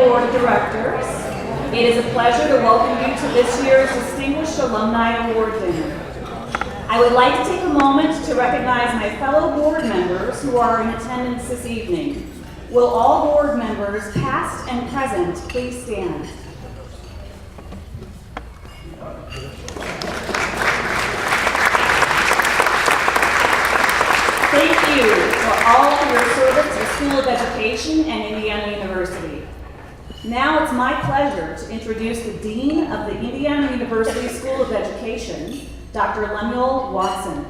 Board of Directors. It is a pleasure to welcome you to this year's Distinguished Alumni Award Dinner. I would like to take a moment to recognize my fellow board members who are in attendance this evening. Will all board members, past and present, please stand? Thank you for all of your service to the School of Education and Indiana University. Now it's my pleasure to introduce the Dean of the Indiana University School of Education, Dr. Lemuel Watson.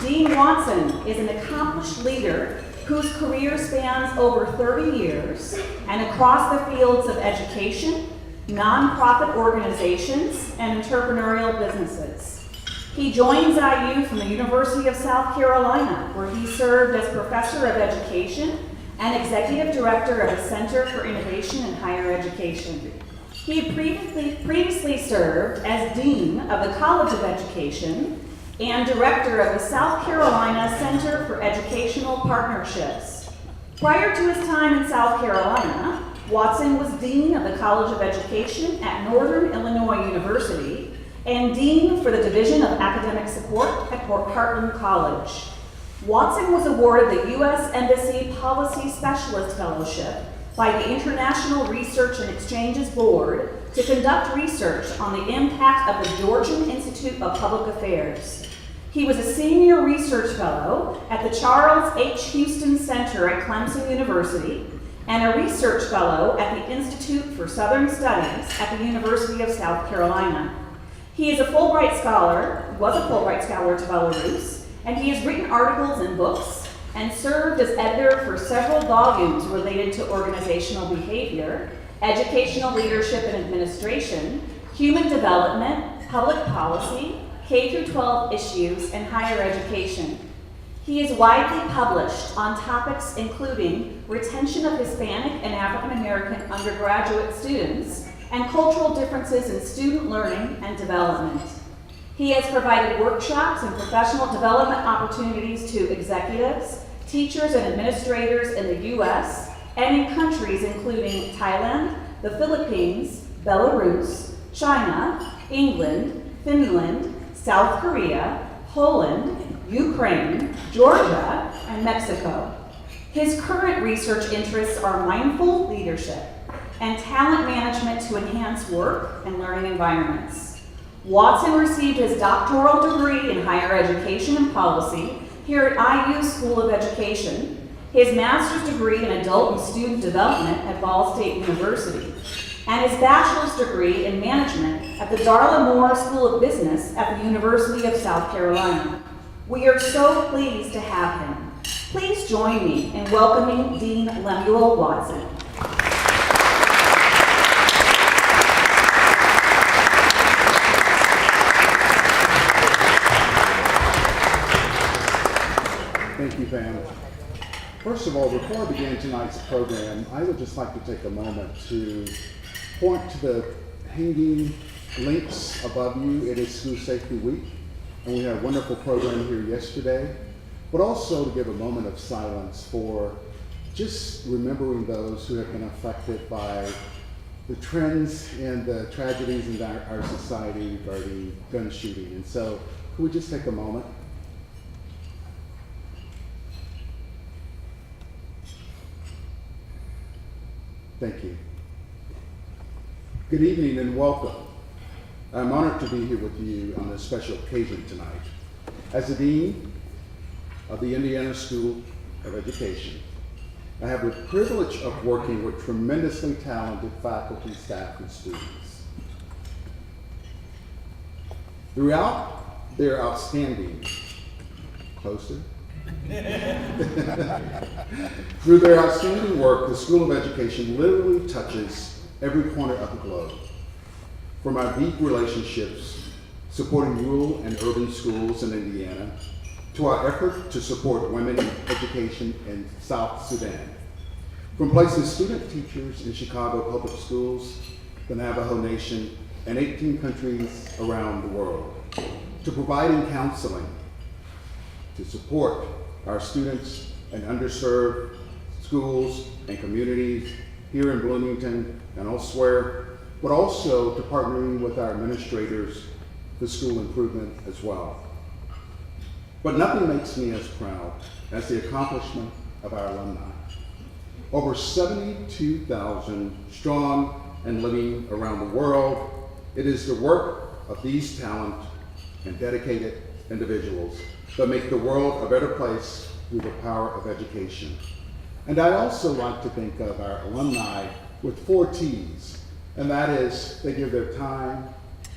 Dean Watson is an accomplished leader whose career spans over 30 years and across the fields of education, nonprofit organizations, and entrepreneurial businesses. He joins IU from the University of South Carolina, where he served as Professor of Education and Executive Director of the Center for Innovation in Higher Education. He previously served as Dean of the College of Education and Director of the South Carolina Center for Educational Partnerships. Prior to his time in South Carolina, Watson was Dean of the College of Education at Northern Illinois University and Dean for the Division of Academic Support at Port Hartland College. Watson was awarded the U.S. Embassy Policy Specialist Fellowship by the International Research and Exchanges Board to conduct research on the impact of the Georgian Institute of Public Affairs. He was a senior research fellow at the Charles H. Houston Center at Clemson University and a research fellow at the Institute for Southern Studies at the University of South Carolina. He is a Fulbright Scholar, was a Fulbright Scholar to Belarus, and he has written articles and books and served as editor for several volumes related to organizational behavior, educational leadership and administration, human development, public policy, K-12 issues, and higher education. He is widely published on topics including retention of Hispanic and African American undergraduate students and cultural differences in student learning and development. He has provided workshops and professional development opportunities to executives, teachers, and administrators in the U.S. and in countries including Thailand, the Philippines, Belarus, China, England, Finland, South Korea, Poland, Ukraine, Georgia, and Mexico. His current research interests are mindful leadership and talent management to enhance work and learning environments. Watson received his doctoral degree in higher education and policy here at IU School of Education, his master's degree in adult and student development at Ball State University, and his bachelor's degree in management at the Darla Moore School of Business at the University of South Carolina. We are so pleased to have him. Please join me in welcoming Dean Lemuel Watson. Thank you, Pam. First of all, before I begin tonight's program, I would just like to take a moment to point to the hanging links above you. It is School Safety Week, and we had a wonderful program here yesterday, but also to give a moment of silence for just remembering those who have been affected by the trends and the tragedies in our society regarding gun shooting. And so, could we just take a moment? Thank you. Good evening and welcome. I'm honored to be here with you on this special occasion tonight. As the Dean of the Indiana School of Education, I have the privilege of working with tremendously talented faculty, staff, and students. Throughout their outstanding, closer, through their outstanding work, the School of Education literally touches every corner of the globe. From our deep relationships supporting rural and urban schools in Indiana, to our effort to support women in education in South Sudan. From placing student teachers in Chicago public schools, the Navajo Nation, and 18 countries around the world, to providing counseling to support our students in underserved schools and communities here in Bloomington and elsewhere, but also to partnering with our administrators for school improvement as well. But nothing makes me as proud as the accomplishment of our alumni. Over 72,000 strong and living around the world, it is the work of these talented and dedicated individuals that make the world a better place through the power of education. And I also like to think of our alumni with 4 T's, and that is they give their time,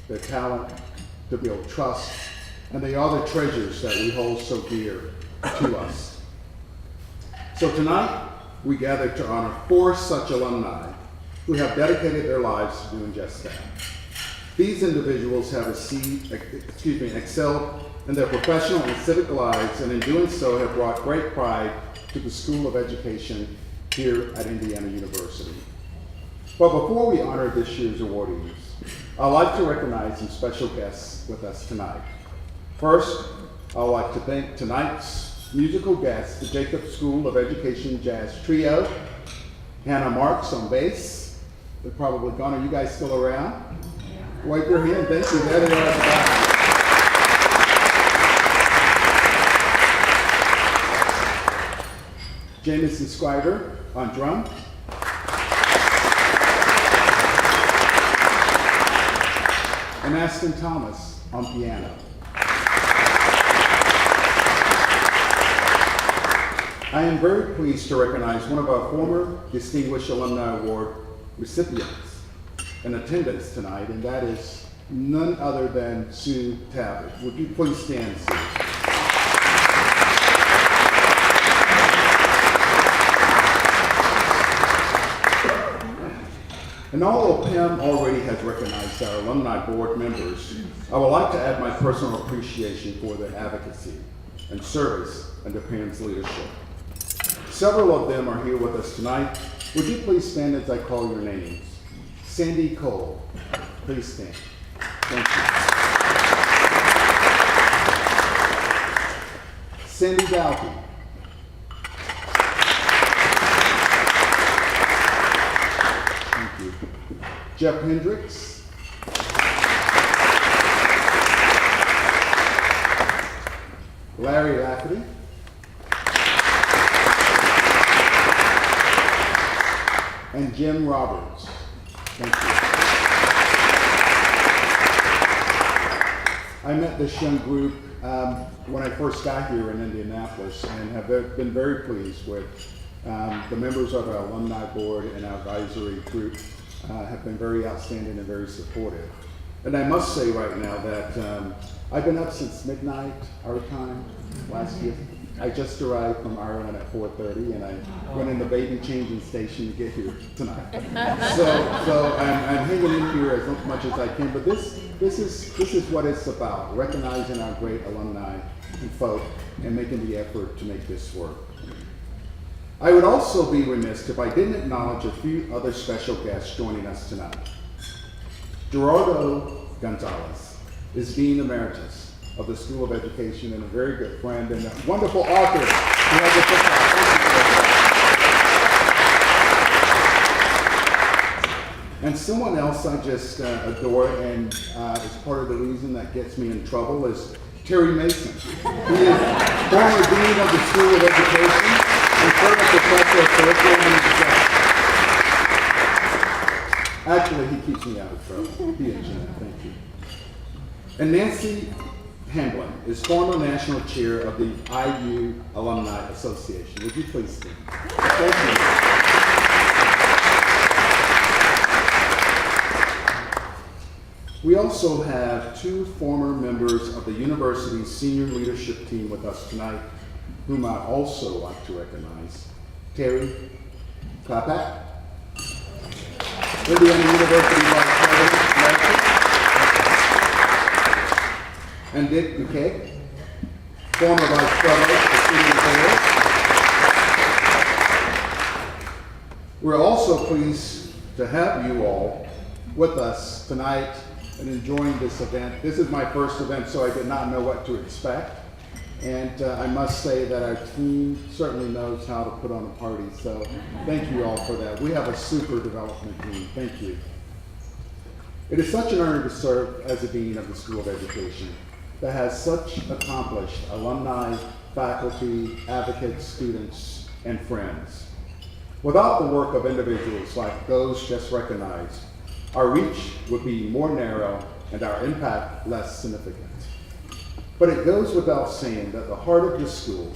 their talent to build trust, and they are the treasures that we hold so dear to us. So tonight, we gather to honor 4 such alumni who have dedicated their lives to doing just that. These individuals have excelled in their professional and civic lives, and in doing so have brought great pride to the School of Education here at Indiana University. But before we honor this year's awardees, I'd like to recognize some special guests with us tonight. First, I'd like to thank tonight's musical guests, the Jacob School of Education Jazz Trio, Hannah Marks on bass. They're probably gone. Are you guys still around? Wave your hand. Thank you. There they are at the back. Jamison Scriber on drum. And Aston Thomas on piano. I am very pleased to recognize one of our former Distinguished Alumni Award recipients in attendance tonight, and that is none other than Sue Tabbitt. Would you please stand, Sue? And although Pam already has recognized our alumni board members, I would like to add my personal appreciation for their advocacy and service under Pam's leadership. Several of them are here with us tonight. Would you please stand as I call your names? Sandy Cole, please stand. Thank you. Sandy Dalby. Thank you. Jeff Hendricks. Larry Lafferty. And Jim Roberts. Thank you. I met this young group when I first got here in Indianapolis and have been very pleased with the members of our alumni board and our advisory group have been very outstanding and very supportive. And I must say right now that I've been up since midnight our time last year. I just arrived from Ireland at 4:30, and I went in the baby changing station to get here tonight. So I'm hanging in here as much as I can. But this is what it's about: recognizing our great alumni and folk, and making the effort to make this work. I would also be remiss if I didn't acknowledge a few other special guests joining us tonight. Gerardo Gonzalez is Dean Emeritus of the School of Education and a very good friend and a wonderful author. And someone else I just adore and is part of the reason that gets me in trouble is Terry Mason. He is former Dean of the School of Education and current Professor of Curriculum and Instruction. Actually, he keeps me out of trouble. He is, thank you. And Nancy Hamblin is former National Chair of the IU Alumni Association. Would you please stand? Thank you. We also have 2 former members of the university's senior leadership team with us tonight, whom I'd also like to recognize. Terry Klapak, Indiana University Vice President, and Dick McKay, former Vice President of Student Affairs. We're also pleased to have you all with us tonight and enjoying this event. This is my first event, so I did not know what to expect. And I must say that our team certainly knows how to put on a party, so thank you all for that. We have a super development team. Thank you. It is such an honor to serve as the Dean of the School of Education that has such accomplished alumni, faculty, advocates, students, and friends. Without the work of individuals like those just recognized, our reach would be more narrow and our impact less significant. But it goes without saying that the heart of this school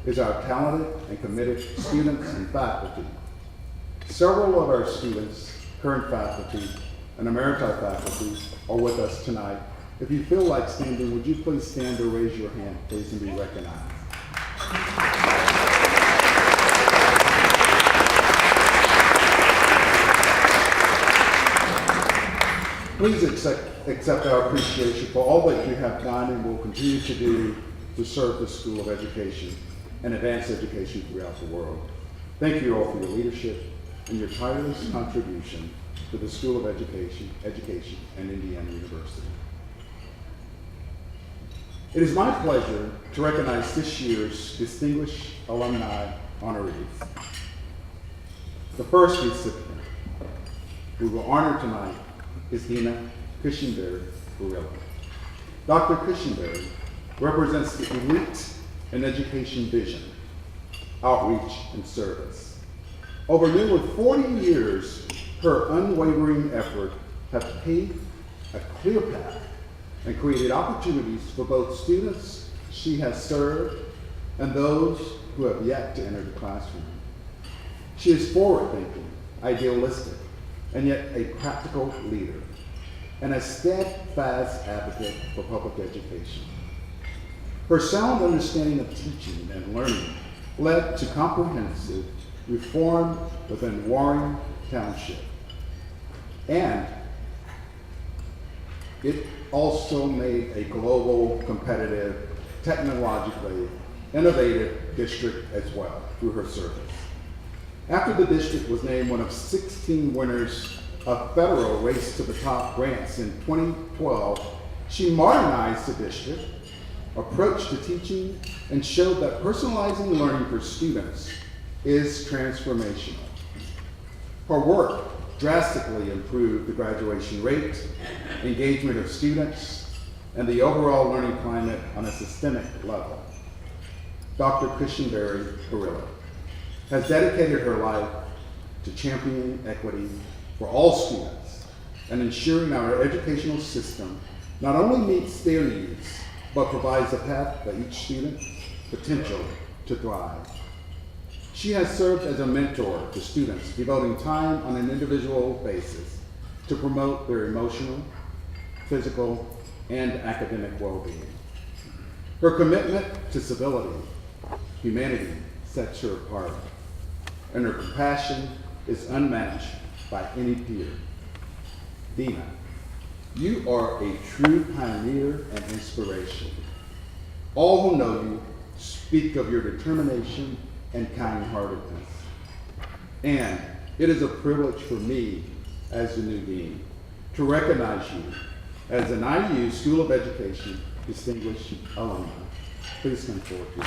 is our talented and committed students and faculty. Several of our students, current faculty, and emeriti faculty are with us tonight. If you feel like standing, would you please stand or raise your hand, please, and be recognized. Please accept our appreciation for all that you have done and will continue to do to serve the School of Education and advance education throughout the world. Thank you all for your leadership and your tireless contribution to the School of Education, and Indiana University. It is my pleasure to recognize this year's distinguished alumni honorees. The first recipient we will honor tonight is Dina Cushenberry-Burilla. Dr. Cushenberry represents the elite in education vision, outreach, and service. Over nearly 40 years, her unwavering effort have paved a clear path and created opportunities for both students she has served and those who have yet to enter the classroom. She is forward-thinking, idealistic, and yet a practical leader, and a steadfast advocate for public education. Her sound understanding of teaching and learning led to comprehensive reform within Warren Township. And it also made a global, competitive, technologically innovative district as well through her service. After the district was named one of 16 winners of federal Race to the Top grants in 2012, she modernized the district, approach to teaching, and showed that personalizing learning for students is transformational. Her work drastically improved the graduation rate, engagement of students, and the overall learning climate on a systemic level. Dr. Cushenberry-Burilla has dedicated her life to championing equity for all students and ensuring our educational system not only meets their needs, but provides a path for each student's potential to thrive. She has served as a mentor to students, devoting time on an individual basis to promote their emotional, physical, and academic well-being. Her commitment to civility, humanity sets her apart, and her compassion is unmatched by any peer. Dina, you are a true pioneer and inspiration. All who know you speak of your determination and kind-heartedness. And it is a privilege for me as the new dean to recognize you as an IU School of Education Distinguished Alumna. Please come forward, please.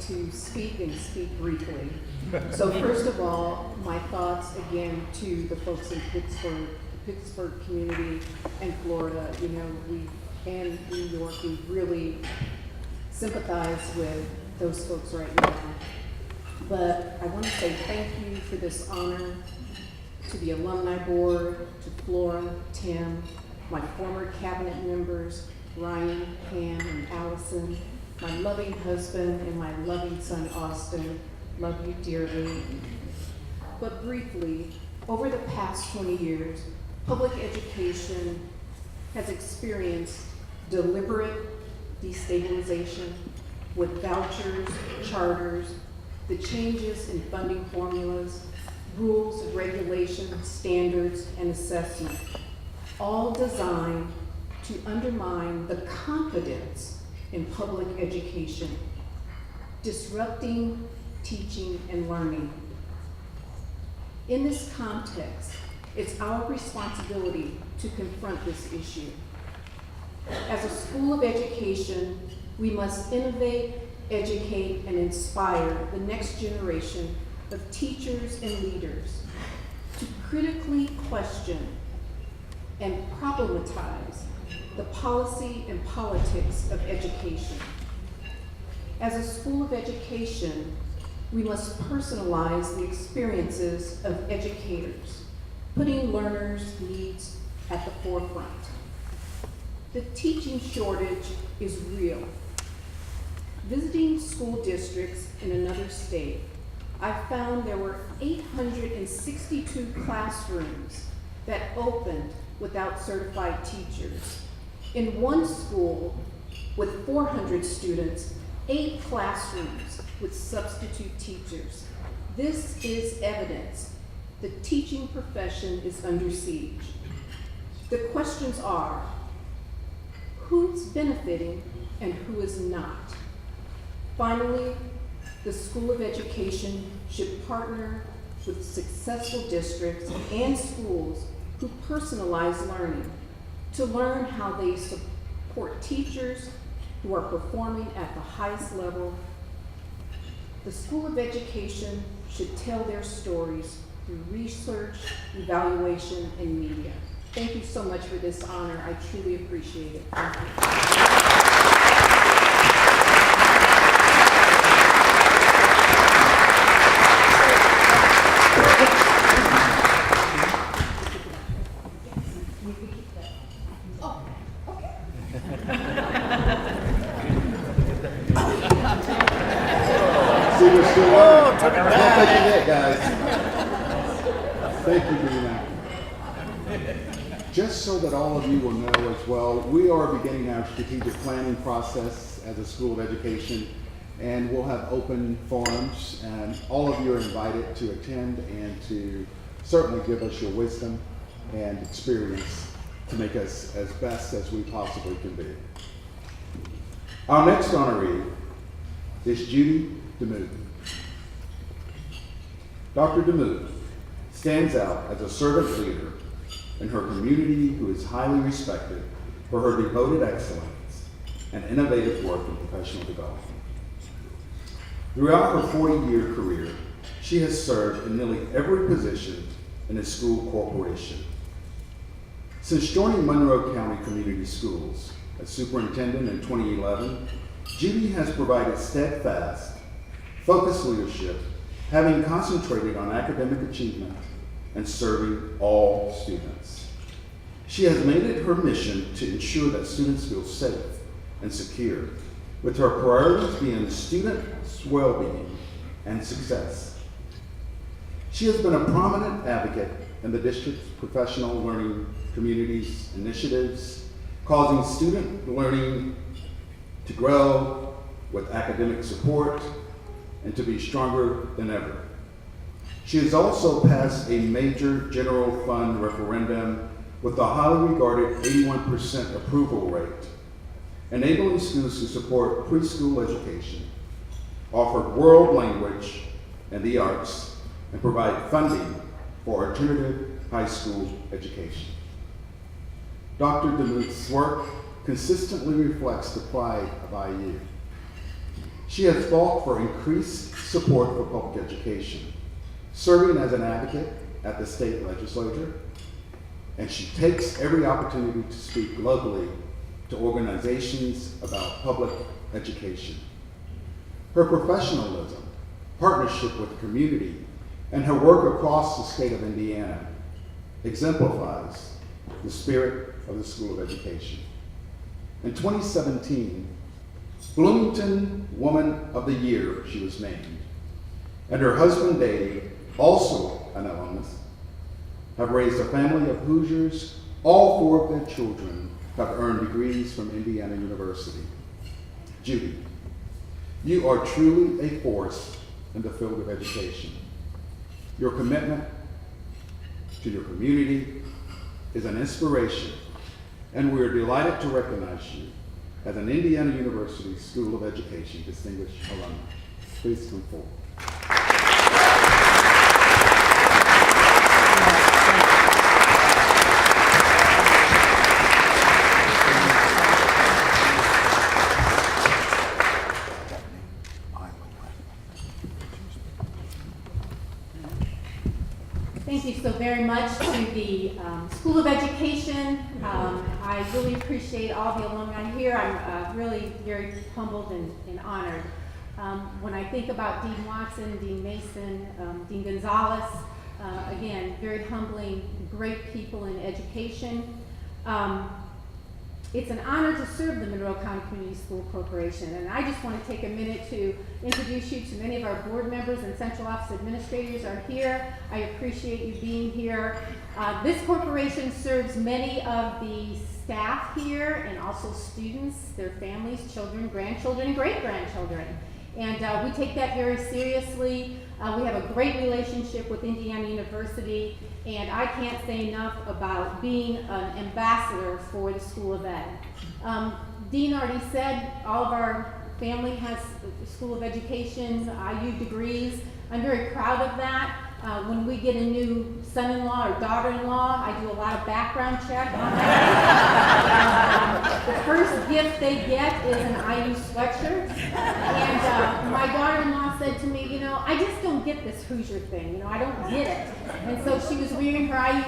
To speak and speak briefly. So first of all, my thoughts again to the folks in Pittsburgh, the Pittsburgh community and Florida. You know, and New York, we really sympathize with those folks right now. But I want to say thank you for this honor to the Alumni Board, to Flora, Tim, my former cabinet members, Ryan, Pam, and Allison, my loving husband and my loving son, Austin. Love you dearly. But briefly, over the past 20 years, public education has experienced deliberate destabilization, with vouchers, charters, the changes in funding formulas, rules and regulations, standards, and assessment, all designed to undermine the confidence in public education, disrupting teaching and learning. In this context, it's our responsibility to confront this issue. As a school of education, we must innovate, educate, and inspire the next generation of teachers and leaders to critically question and problematize the policy and politics of education. As a school of education, we must personalize the experiences of educators, putting learners' needs at the forefront. The teaching shortage is real. Visiting school districts in another state, I found there were 862 classrooms that opened without certified teachers. In one school with 400 students, 8 classrooms with substitute teachers. This is evidence the teaching profession is under siege. The questions are, who's benefiting and who is not? Finally, the School of Education should partner with successful districts and schools who personalize learning to learn how they support teachers who are performing at the highest level. The School of Education should tell their stories through research, evaluation, and media. Thank you so much for this honor. I truly appreciate it. Thank you. See, we're still on. Don't take it yet, guys. Thank you, Dina. Just so that all of you will know as well, we are beginning our strategic planning process as a school of education, and we'll have open forums, and all of you are invited to attend and to certainly give us your wisdom and experience to make us as best as we possibly can be. Our next honoree is Judy DeMuth. Dr. DeMuth stands out as a servant leader in her community who is highly respected for her devoted excellence and innovative work in professional development. Throughout her 40-year career, she has served in nearly every position in a school corporation. Since joining Monroe County Community Schools as superintendent in 2011, Judy has provided steadfast, focused leadership, having concentrated on academic achievement and serving all students. She has made it her mission to ensure that students feel safe and secure, with her priorities being students' well-being and success. She has been a prominent advocate in the district's professional learning communities initiatives, causing student learning to grow with academic support and to be stronger than ever. She has also passed a major general fund referendum with a highly regarded 81% approval rate, enabling schools to support preschool education, offer world language and the arts, and provide funding for alternative high school education. Dr. DeMuth's work consistently reflects the pride of IU. She has fought for increased support for public education, serving as an advocate at the state legislature, and she takes every opportunity to speak globally to organizations about public education. Her professionalism, partnership with the community, and her work across the state of Indiana exemplifies the spirit of the School of Education. In 2017, Bloomington Woman of the Year she was named, and her husband Dave, also an alumnus, have raised a family of Hoosiers. All 4 of their children have earned degrees from Indiana University. Judy, You are truly a force in the field of education. Your commitment to your community is an inspiration, and we are delighted to recognize you as an Indiana University School of Education Distinguished Alumni. Please come forward. Thank you so very much to the School of Education. I really appreciate all the alumni here. I'm really very humbled and honored. When I think about Dean Watson, Dean Mason, Dean Gonzalez, again, very humbling, great people in education. It's an honor to serve the Monroe County Community School Corporation, and I just want to take a minute to introduce you to many of our board members and central office administrators are here. I appreciate you being here. This corporation serves many of the staff here and also students, their families, children, grandchildren, and great-grandchildren. And we take that very seriously. We have a great relationship with Indiana University, and I can't say enough about being an ambassador for the School of Ed. Dean already said all of our family has a School of Education, IU degrees. I'm very proud of that. When we get a new son-in-law or daughter-in-law, I do a lot of background check on that. The first gift they get is an IU sweatshirt. And my daughter-in-law said to me, you know, I just don't get this Hoosier thing. You know, I don't get it. And so she was wearing her IU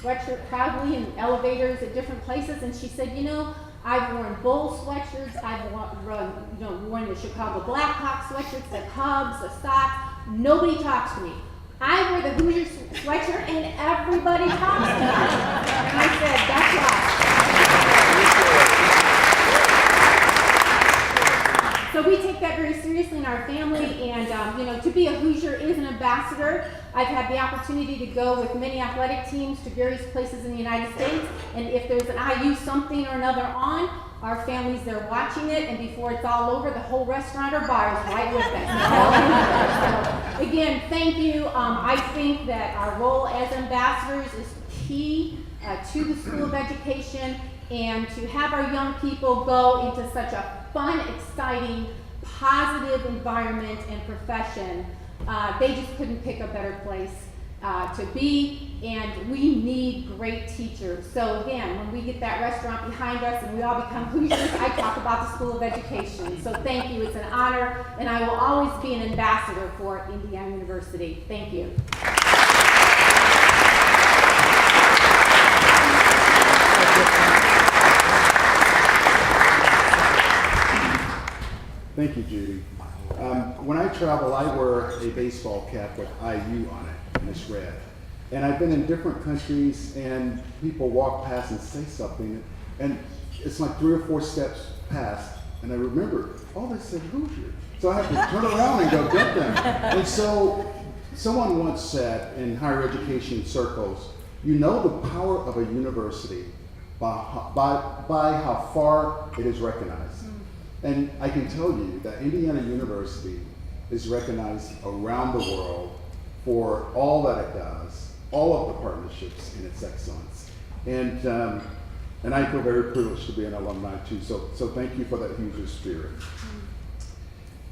sweatshirt proudly in elevators at different places, and she said, you know, I've worn Bull sweatshirts, I've worn the Chicago Blackhawks sweatshirts, the Cubs, the Sox. Nobody talks to me. I wear the Hoosier sweatshirt and everybody talks to me. And I said, that's right. So we take that very seriously in our family, and you know, to be a Hoosier is an ambassador. I've had the opportunity to go with many athletic teams to various places in the United States, and if there's an IU something or another on, our family's there watching it, and before it's all over, the whole restaurant or bar is right with us. So, again, thank you. I think that our role as ambassadors is key to the School of Education, and to have our young people go into such a fun, exciting, positive environment and profession, they just couldn't pick a better place to be, and we need great teachers. So again, when we get that restaurant behind us and we all become Hoosiers, I talk about the School of Education. So thank you, it's an honor, and I will always be an ambassador for Indiana University. Thank you. Thank you, Judy. When I travel, I wear a baseball cap with IU on it, and it's red. And I've been in different countries, and people walk past and say something, and it's like 3 or 4 steps past, and I remember, oh, they said Hoosier. So I have to turn around and go get them. And so someone once said in higher education circles, you know the power of a university by how far it is recognized. And I can tell you that Indiana University is recognized around the world for all that it does, all of the partnerships and its excellence. And I feel very privileged to be an alumni too, so thank you for that Hoosier spirit.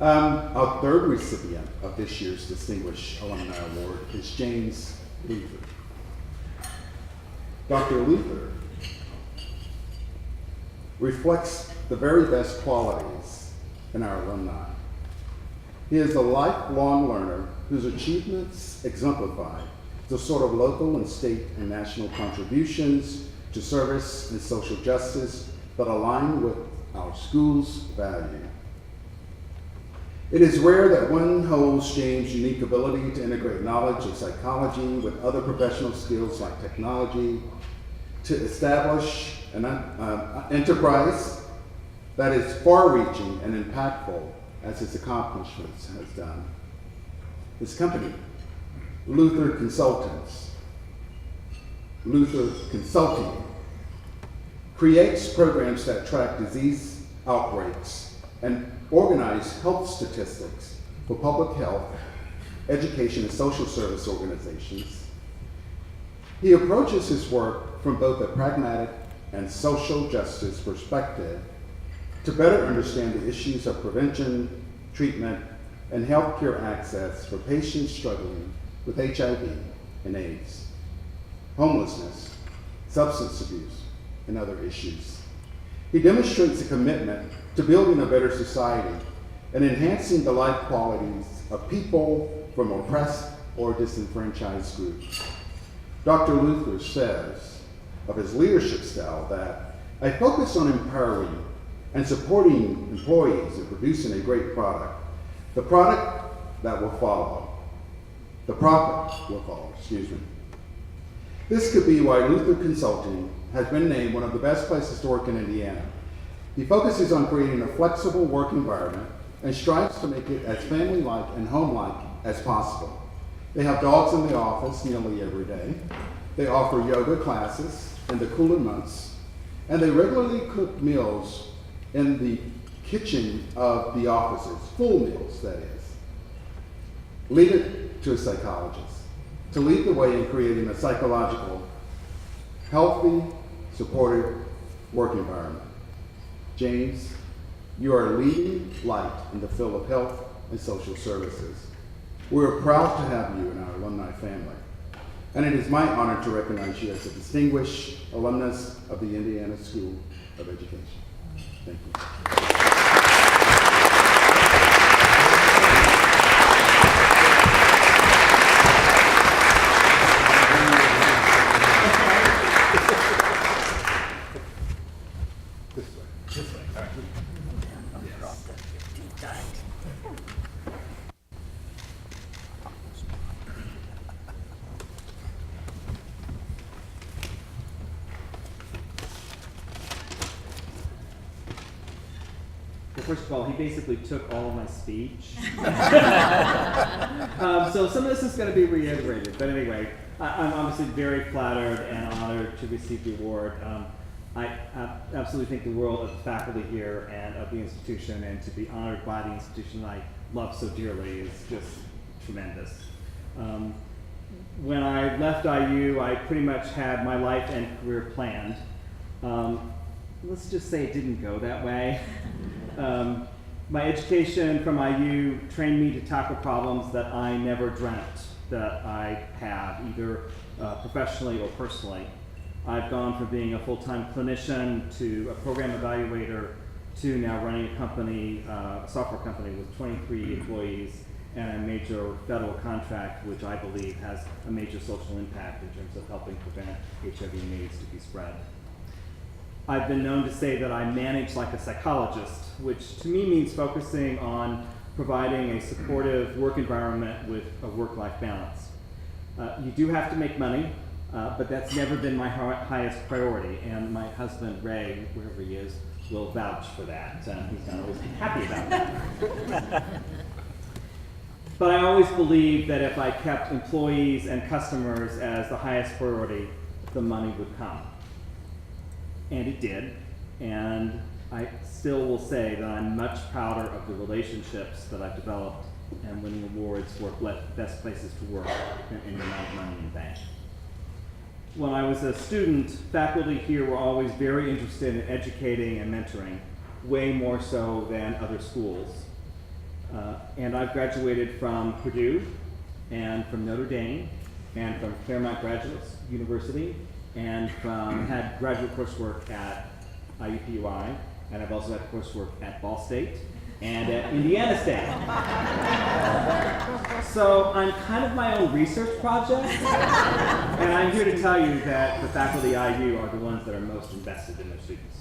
Our third recipient of this year's Distinguished Alumni Award is James Luther. Dr. Luther reflects the very best qualities in our alumni. He is a lifelong learner whose achievements exemplify the sort of local and state and national contributions to service and social justice that align with our school's value. It is rare that one holds James' unique ability to integrate knowledge of psychology with other professional skills like technology to establish an enterprise that is far-reaching and impactful as his accomplishments has done. His company, Luther Consulting, creates programs that track disease outbreaks and organize health statistics for public health, education, and social service organizations. He approaches his work from both a pragmatic and social justice perspective to better understand the issues of prevention, treatment, and healthcare access for patients struggling with HIV and AIDS, homelessness, substance abuse, and other issues. He demonstrates a commitment to building a better society and enhancing the life qualities of people from oppressed or disenfranchised groups. Dr. Luther says of his leadership style that I focus on empowering and supporting employees in producing a great product. The product that will follow. The profit will follow, excuse me. This could be why Luther Consulting has been named one of the best places to work in Indiana. He focuses on creating a flexible work environment and strives to make it as family-like and home-like as possible. They have dogs in the office nearly every day. They offer yoga classes in the cooler months, and they regularly cook meals in the kitchen of the offices, full meals, that is. Leave it to a psychologist to lead the way in creating a psychological, healthy, supportive work environment. James, you are a leading light in the field of health and social services. We're proud to have you in our alumni family, and it is my honor to recognize you as a distinguished alumnus of the Indiana School of Education. Thank you. First of all, he basically took all of my speech. So some of this is going to be reiterated. But anyway, I'm obviously very flattered and honored to receive the award. I absolutely think the world of the faculty here and of the institution, and to be honored by the institution I love so dearly is just tremendous. When I left IU, I pretty much had my life and career planned. Let's just say it didn't go that way. My education from IU trained me to tackle problems that I never dreamt that I'd have, either professionally or personally. I've gone from being a full-time clinician to a program evaluator to now running a company, a software company with 23 employees and a major federal contract, which I believe has a major social impact in terms of helping prevent HIV and AIDS to be spread. I've been known to say that I manage like a psychologist, which to me means focusing on providing a supportive work environment with a work-life balance. You do have to make money, but that's never been my highest priority, and my husband, Ray, wherever he is, will vouch for that. He's not always happy about that. But I always believed that if I kept employees and customers as the highest priority, the money would come. And it did, and I still will say that I'm much prouder of the relationships that I've developed and winning awards for best places to work and the amount of money in the bank. When I was a student, faculty here were always very interested in educating and mentoring, way more so than other schools. And I've graduated from Purdue and from Notre Dame and from Claremont Graduate University and had graduate coursework at IUPUI, and I've also had coursework at Ball State and at Indiana State. So I'm kind of my own research project, and I'm here to tell you that the faculty at IU are the ones that are most invested in their students.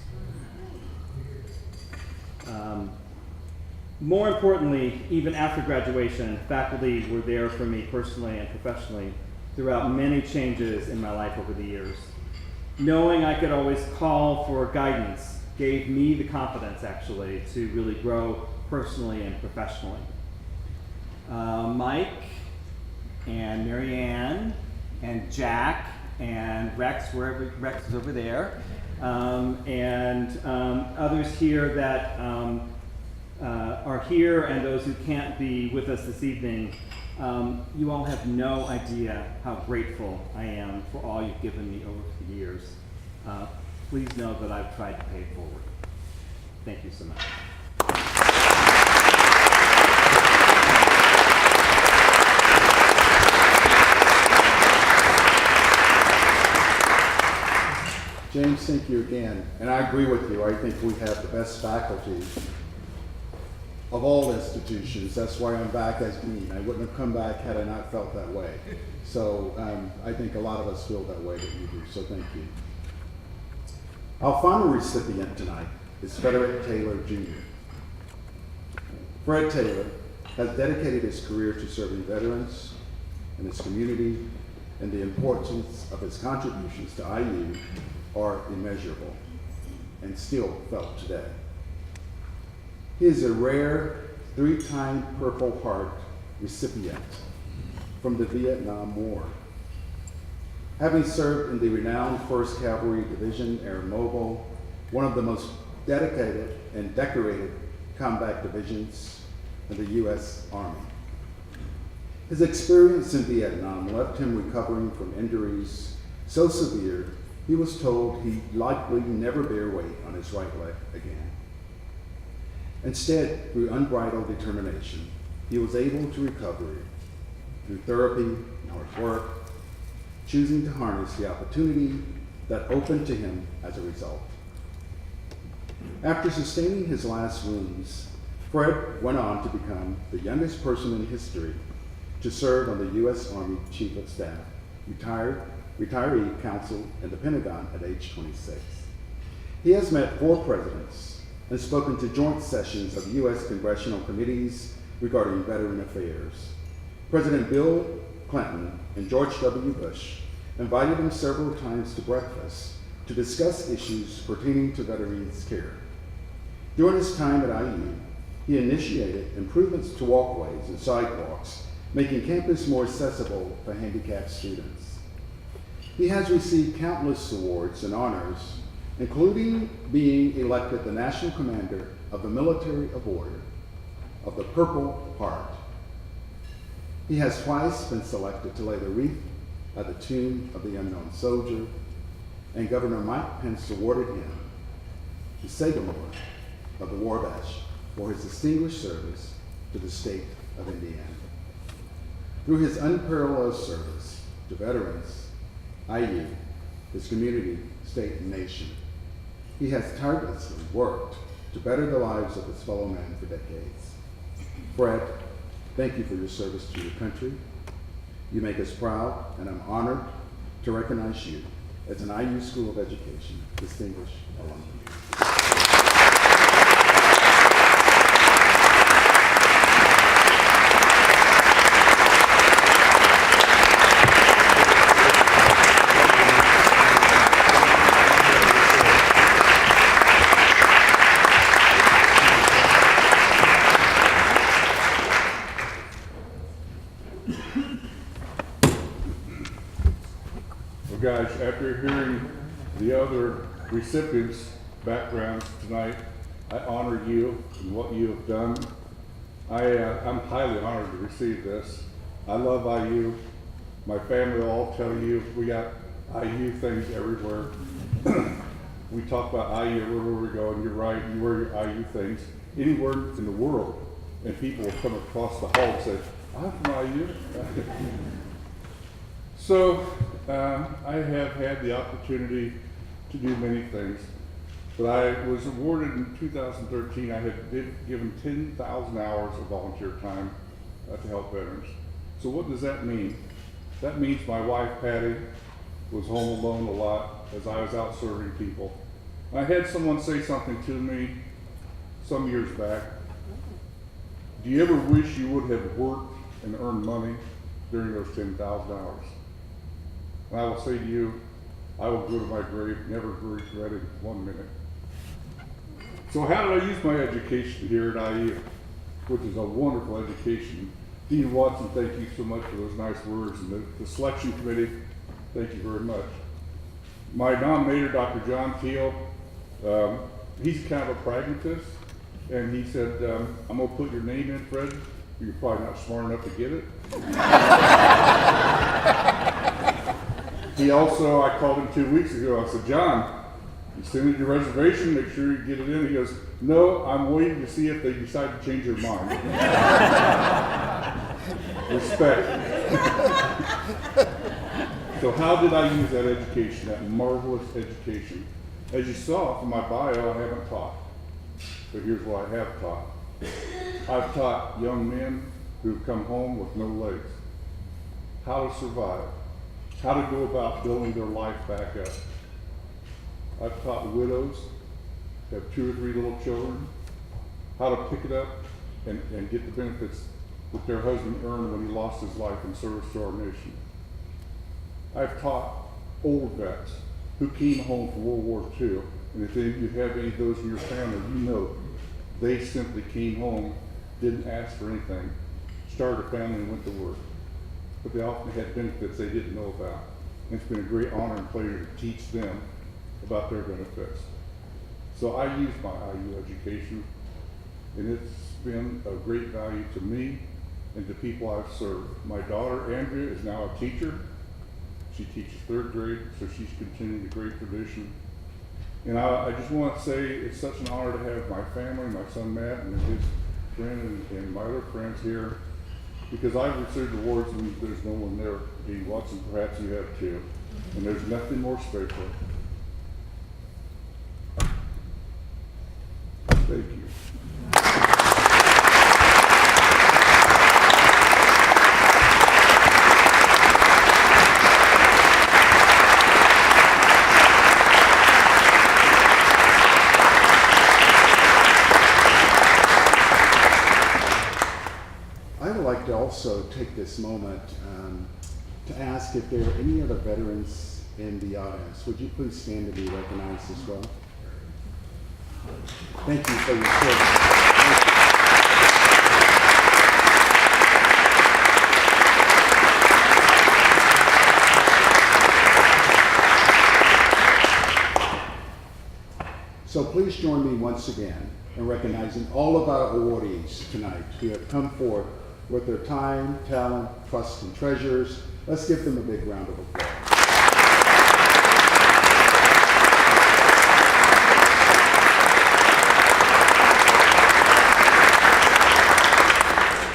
More importantly, even after graduation, faculty were there for me personally and professionally throughout many changes in my life over the years. Knowing I could always call for guidance gave me the confidence, actually, to really grow personally and professionally. Mike and Marianne and Jack and Rex, wherever Rex is over there, and others here that are here and those who can't be with us this evening, you all have no idea how grateful I am for all you've given me over the years. Please know that I've tried to pay it forward. Thank you so much. James, thank you again. And I agree with you. I think we have the best faculty of all institutions. That's why I'm back as dean. I wouldn't have come back had I not felt that way. So I think a lot of us feel that way that you do. So thank you. Our final recipient tonight is Frederick Taylor Jr. Fred Taylor has dedicated his career to serving veterans and his community, and the importance of his contributions to IU are immeasurable and still felt today. He is a rare 3-time Purple Heart recipient from the Vietnam War. Having served in the renowned 1st Cavalry Division Air Mobile, one of the most dedicated and decorated combat divisions in the U.S. Army. His experience in Vietnam left him recovering from injuries so severe he was told he'd likely never bear weight on his right leg again. Instead, through unbridled determination, he was able to recover through therapy and hard work, choosing to harness the opportunity that opened to him as a result. After sustaining his last wounds, Fred went on to become the youngest person in history to serve on the U.S. Army Chief of Staff, retiree counsel in the Pentagon at age 26. He has met 4 presidents and spoken to joint sessions of U.S. congressional committees regarding veteran affairs. President Bill Clinton and George W. Bush invited him several times to breakfast to discuss issues pertaining to veterans' care. During his time at IU, he initiated improvements to walkways and sidewalks, making campus more accessible for handicapped students. He has received countless awards and honors, including being elected the National Commander of the Military Order of the Purple Heart. He has twice been selected to lay the wreath at the tomb of the unknown soldier, and Governor Mike Pence awarded him the Sagamore of the Wabash for his distinguished service to the state of Indiana. Through his unparalleled service to veterans, IU, his community, state, and nation, he has tirelessly worked to better the lives of his fellow men for decades. Fred, thank you for your service to your country. You make us proud, and I'm honored to recognize you as an IU School of Education Distinguished Alumni. Guys, after hearing the other recipients' backgrounds tonight, I honor you and what you have done. I'm highly honored to receive this. I love IU. My family will all tell you we got IU things everywhere. We talk about IU everywhere we go, and you're right, you wear your IU things anywhere in the world, and people will come across the hall and say, I'm from IU. So, I have had the opportunity to do many things, but I was awarded in 2013, I had given 10,000 hours of volunteer time to help veterans. So what does that mean? That means my wife, Patty, was home alone a lot as I was out serving people. I had someone say something to me some years back. Do you ever wish you would have worked and earned money during those 10,000 hours? And I will say to you, I will go to my grave never regretting 1 minute. So how did I use my education here at IU, which is a wonderful education? Dean Watson, thank you so much for those nice words. And the selection committee, thank you very much. My nominator, Dr. John Teal, he's kind of a pragmatist. And he said, I'm gonna put your name in, Fred. You're probably not smart enough to get it. He also, I called him 2 weeks ago. I said, John, you send in your reservation, make sure you get it in. He goes, no, I'm waiting to see if they decide to change their mind. Respect. So how did I use that education, that marvelous education? As you saw from my bio, I haven't taught. But here's what I have taught. I've taught young men who've come home with no legs how to survive, how to go about building their life back up. I've taught widows who have 2 or 3 little children how to pick it up and get the benefits that their husband earned when he lost his life in service to our nation. I've taught old vets who came home from World War II, and if any of you have any of those in your family, you know they simply came home, didn't ask for anything, started a family and went to work. But they often had benefits they didn't know about. And it's been a great honor and pleasure to teach them about their benefits. So I use my IU education, and it's been of great value to me and to people I've served. My daughter, Andrea, is now a teacher. She teaches 3rd grade, so she's continuing the great tradition. And I just want to say it's such an honor to have my family, my son Matt, and his friend, and my other friends here, because I've received awards when there's no one there. Dean Watson, perhaps you have too. And there's nothing more special. Thank you. I would like to also take this moment to ask if there are any other veterans in the audience. Would you please stand to be recognized as well? Thank you for your service. So please join me once again in recognizing all of our awardees tonight who have come forth with their time, talent, trust, and treasures. Let's give them a big round of applause.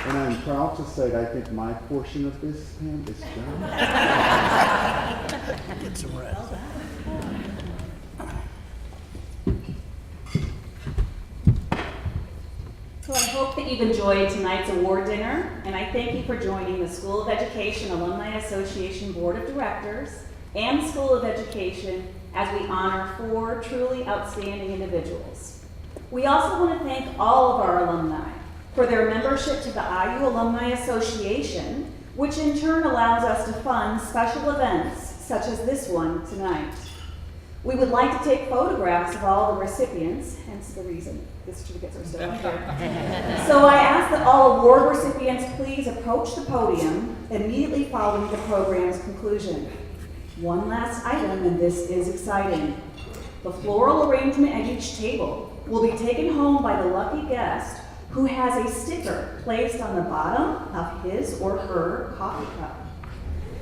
And I'm proud to say that I think my portion of this, Pam, is done. Get some rest. So I hope that you've enjoyed tonight's award dinner, and I thank you for joining the School of Education Alumni Association Board of Directors and the School of Education as we honor 4 truly outstanding individuals. We also want to thank all of our alumni for their membership to the IU Alumni Association, which in turn allows us to fund special events such as this one tonight. We would like to take photographs of all the recipients, hence the reason the certificates are still up here. So I ask that all award recipients please approach the podium immediately following the program's conclusion. One last item, and this is exciting. The floral arrangement at each table will be taken home by the lucky guest who has a sticker placed on the bottom of his or her coffee cup.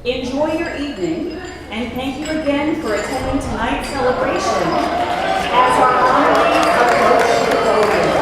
Enjoy your evening, and thank you again for attending tonight's celebration as our honorees approach the podium.